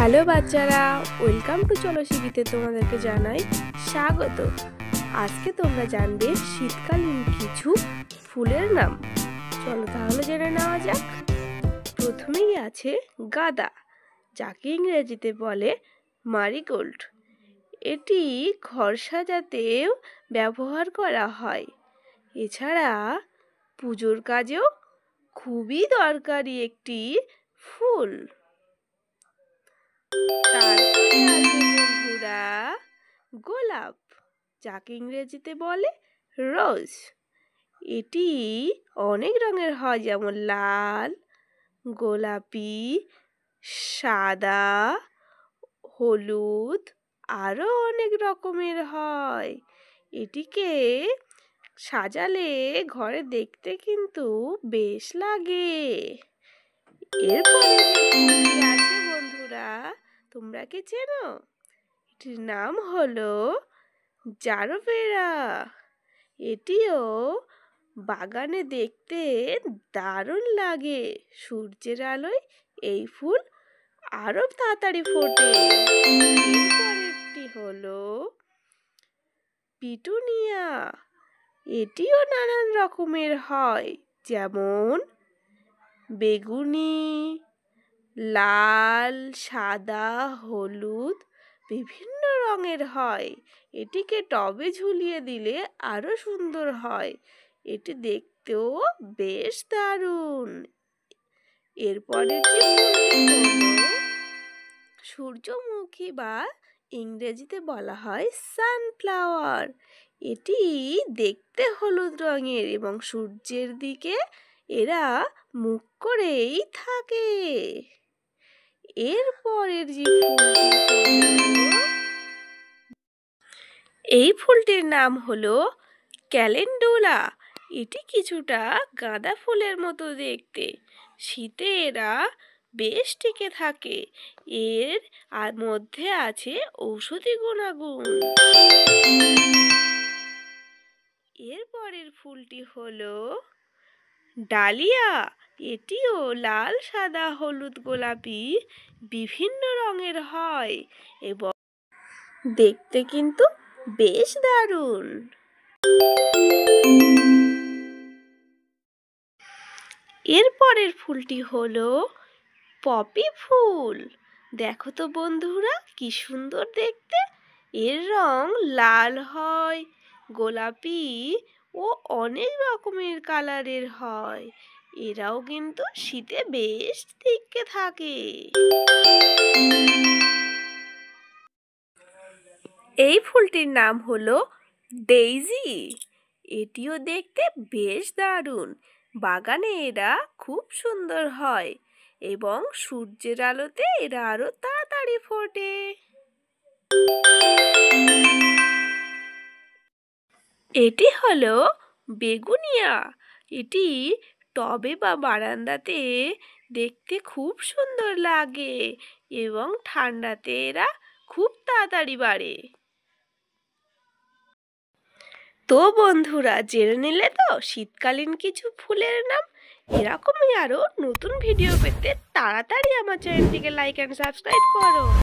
Hello বাচ্চারা, welcome to চলো শিখিতে তোমাদেরকে জানাই স্বাগত। আজকে তোমরা জানবে শীতকালীন কিছু ফুলের নাম। চলো তাহলে জেনে নেওয়া যাক। প্রথমেই আছে গাঁদা, যাকে ইংরেজিতে বলে মারিগোল্ড। এটি ঘর সাজাতেও ব্যবহার করা হয়। এছাড়া পুজোর কাজেও খুবই দরকারি একটি ফুল। তারপরে আছে বন্ধুরা গোলাপ, যাকে ইংরেজিতে বলে রোজ। এটি অনেক রঙের হয়, যেমন লাল, গোলাপি, সাদা, হলুদ, আরও অনেক রকমের হয়। এটিকে সাজালে ঘরে দেখতে কিন্তু বেশ লাগে। এরপরে যে ফুলটি আছে বন্ধুরা, তোমরা কি চেনো? এটির নাম হলো জারবেরা। এটিও বাগানে দেখতে দারুণ লাগে। সূর্যের আলোয় এই ফুল আরো তাড়াতাড়ি ফোটে। এরপরেরটি হলো পিটুনিয়া। এটিও নানান রকমের হয়, যেমন বেগুনি, লাল, সাদা, হলুদ, বিভিন্ন রঙের হয়। এটিকে টবে ঝুলিয়ে দিলে আরো সুন্দর হয়। এটি দেখতেও বেশ দারুণ। এরপরে যে ফুলটি হলো সূর্যমুখী, বা ইংরেজিতে বলা হয় সানফ্লাওয়ার। এটি দেখতে হলুদ রঙের এবং সূর্যের দিকে এরা মুখ করেই থাকে। এরপরের যে ফুলটি হলো, এই ফুলটির নাম হলো ক্যালেন্ডুলা। এটি কিছুটা গাঁদা ফুলের মতো দেখতে। শীতে এরা বেশ টিকে থাকে। এর মধ্যে আছে ঔষধি গুণাগুণ। এরপরের ফুলটি হলো ডালিয়া। এটিও লাল, সাদা, হলুদ, গোলাপি বিভিন্ন রঙের হয় এবং দেখতে কিন্তু বেশ দারুণ। এরপরের ফুলটি হলো পপি ফুল। দেখো তো বন্ধুরা, কি সুন্দর দেখতে। এর রং লাল হয়, গোলাপি ও অনেক রকমের কালারের হয়। এরাও কিন্তু শীতে বেশ টিকে থাকে। এই ফুলটির নাম হলো ডেইজি। এটিও দেখতে বেশ দারুণ। বাগানে এরা খুব সুন্দর হয় এবং সূর্যের আলোতে এরা আরো তাড়াতাড়ি ফোটে। এটি হলো বেগুনিয়া। এটি টবে বা বারান্দাতে দেখতে খুব সুন্দর লাগে এবং ঠান্ডাতে এরা খুব তাড়াতাড়ি বাড়ে। তো বন্ধুরা, জেনে নিলে তো শীতকালীন কিছু ফুলের নাম। এরকমই আরো নতুন ভিডিও পেতে তাড়াতাড়ি আমার চ্যানেলটিকে লাইক অ্যান্ড সাবস্ক্রাইব করো।